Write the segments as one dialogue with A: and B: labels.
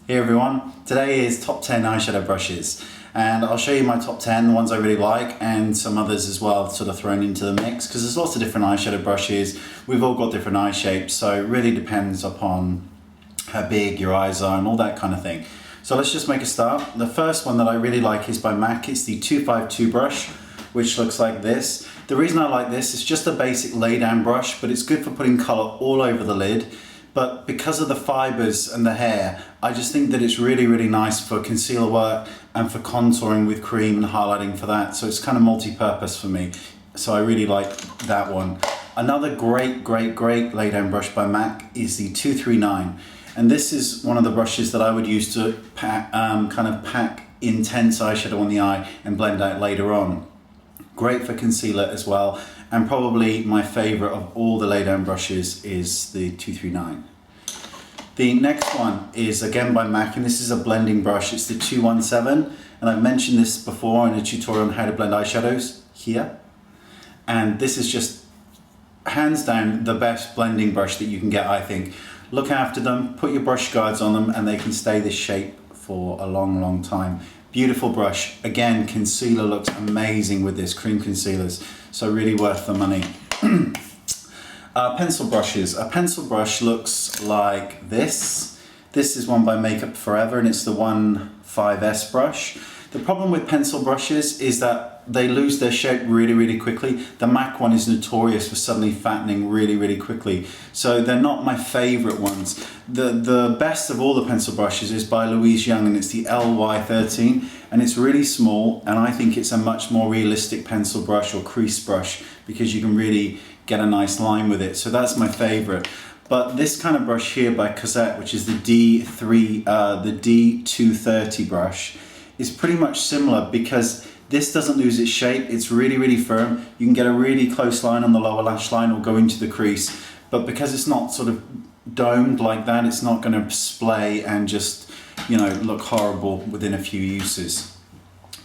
A: Hey everyone, today is top 10 eyeshadow brushes and I'll show you my top 10, the ones I really like and some others as well sort of thrown into the mix because there's lots of different eyeshadow brushes. We've all got different eye shapes, so it really depends upon how big your eyes are and all that kind of thing. So let's just make a start. The first one that I really like is by MAC. It's the 252 brush, which looks like this. The reason I like this is just a basic lay down brush, but it's good for putting color all over the lid. But because of the fibers and the hair, I just think that it's really, really nice for concealer work and for contouring with cream and highlighting for that. So it's kind of multi-purpose for me. So I really like that one. Another great lay down brush by MAC is the 239. And this is one of the brushes that I would use to pack, pack intense eyeshadow on the eye and blend out later on. Great for concealer as well. And probably my favorite of all the lay down brushes is the 239. The next one is again by MAC, and this is a blending brush. It's the 217, and I've mentioned this before in a tutorial on how to blend eyeshadows here. And this is just hands down the best blending brush that you can get, I think. Look after them, put your brush guards on them, and they can stay this shape for a long time. Beautiful brush. Again, concealer looks amazing with this, cream concealers, so really worth the money. Pencil brushes. A pencil brush looks like this. This is one by Makeup Forever and it's the 15S brush. The problem with pencil brushes is that they lose their shape really quickly. The MAC one is notorious for suddenly fattening really quickly. So they're not my favorite ones. The best of all the pencil brushes is by Louise Young and it's the LY13 and it's really small and I think it's a much more realistic pencil brush or crease brush because you can really get a nice line with it. So that's my favorite. But this kind of brush here by Cosette, which is the D230 brush, is pretty much similar because this doesn't lose its shape. It's really firm. You can get a really close line on the lower lash line or go into the crease. But because it's not sort of domed like that, it's not going to splay and just, you know, look horrible within a few uses.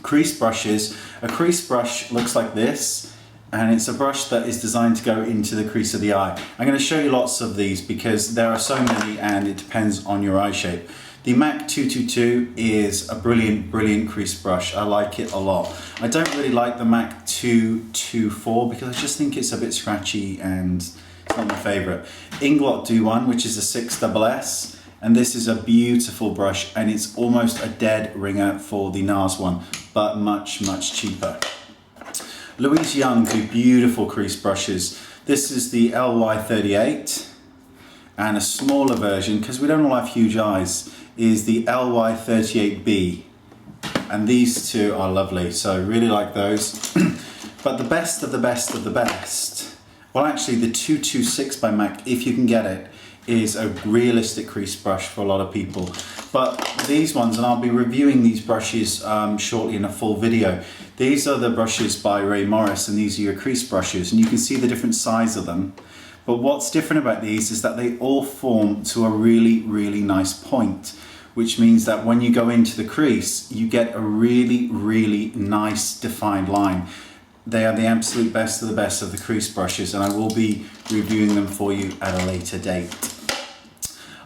A: Crease brushes. A crease brush looks like this. And it's a brush that is designed to go into the crease of the eye. I'm going to show you lots of these because there are so many and it depends on your eye shape. The MAC 222 is a brilliant crease brush. I like it a lot. I don't really like the MAC 224 because I just think it's a bit scratchy and it's not my favorite. Inglot One, which is a 6SS, and this is a beautiful brush and it's almost a dead ringer for the NARS one, but much cheaper. Louise Young do beautiful crease brushes. This is the LY38 and a smaller version, because we don't all have huge eyes, is the LY38B. And these two are lovely, so I really like those. But the best of the best of the best, well actually the 226 by MAC, if you can get it, is a realistic crease brush for a lot of people. But these ones, and I'll be reviewing these brushes shortly in a full video. These are the brushes by Rae Morris and these are your crease brushes and you can see the different size of them. But what's different about these is that they all form to a really nice point, which means that when you go into the crease, you get a really nice defined line. They are the absolute best of the crease brushes and I will be reviewing them for you at a later date.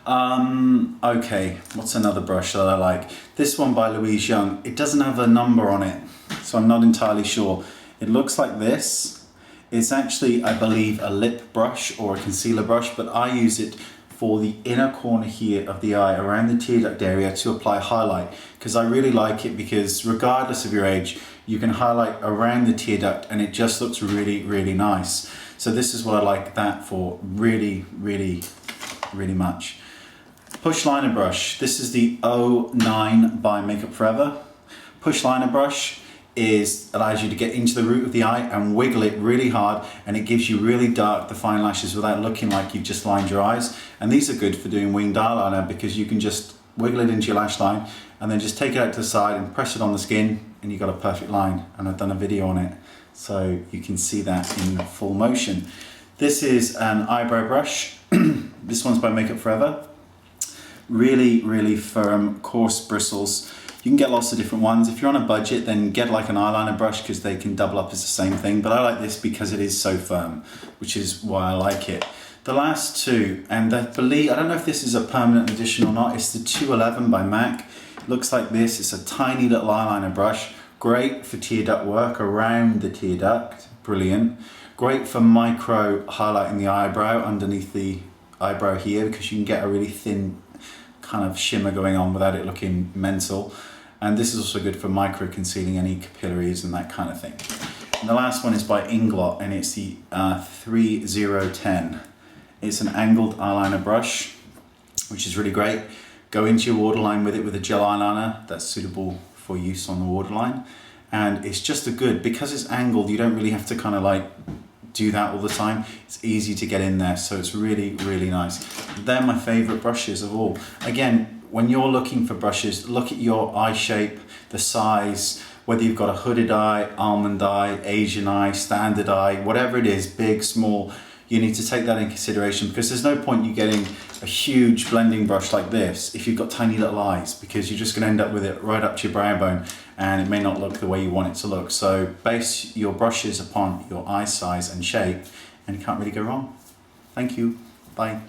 A: Okay, what's another brush that I like? This one by Louise Young. It doesn't have a number on it, so I'm not entirely sure. It looks like this. It's actually, I believe, a lip brush or a concealer brush, but I use it for the inner corner here of the eye, around the tear duct area, to apply highlight, because I really like it because regardless of your age, you can highlight around the tear duct and it just looks really nice. So this is what I like that for, really much. Push liner brush. This is the 09 by Makeup Forever. Push liner brush allows you to get into the root of the eye and wiggle it really hard, and it gives you really dark defined lashes without looking like you've just lined your eyes. And these are good for doing winged eyeliner because you can just wiggle it into your lash line and then just take it out to the side and press it on the skin and you've got a perfect line. And I've done a video on it so you can see that in full motion. This is an eyebrow brush. This one's by Makeup Forever. Really firm, coarse bristles. You can get lots of different ones. If you're on a budget, then get like an eyeliner brush because they can double up as the same thing. But I like this because it is so firm, which is why I like it. The last two, and I don't know if this is a permanent addition or not, it's the 211 by MAC. It looks like this. It's a tiny little eyeliner brush. Great for tear duct work around the tear duct. Brilliant. Great for micro highlighting the eyebrow underneath the eyebrow here, because you can get a really thin kind of shimmer going on without it looking mental. And this is also good for micro concealing any capillaries and that kind of thing. And the last one is by Inglot, and it's the 3010. It's an angled eyeliner brush, which is really great. Go into your waterline with it with a gel eyeliner that's suitable for use on the waterline. And it's just because it's angled, you don't really have to kind of like do that all the time. It's easy to get in there, so it's really, really nice. They're my favorite brushes of all. Again, when you're looking for brushes, look at your eye shape, the size, whether you've got a hooded eye, almond eye, Asian eye, standard eye, whatever it is, big, small, you need to take that in consideration, because there's no point you getting a huge blending brush like this if you've got tiny little eyes, because you're just going to end up with it right up to your brow bone and it may not look the way you want it to look. So base your brushes upon your eye size and shape and you can't really go wrong. Thank you. Bye.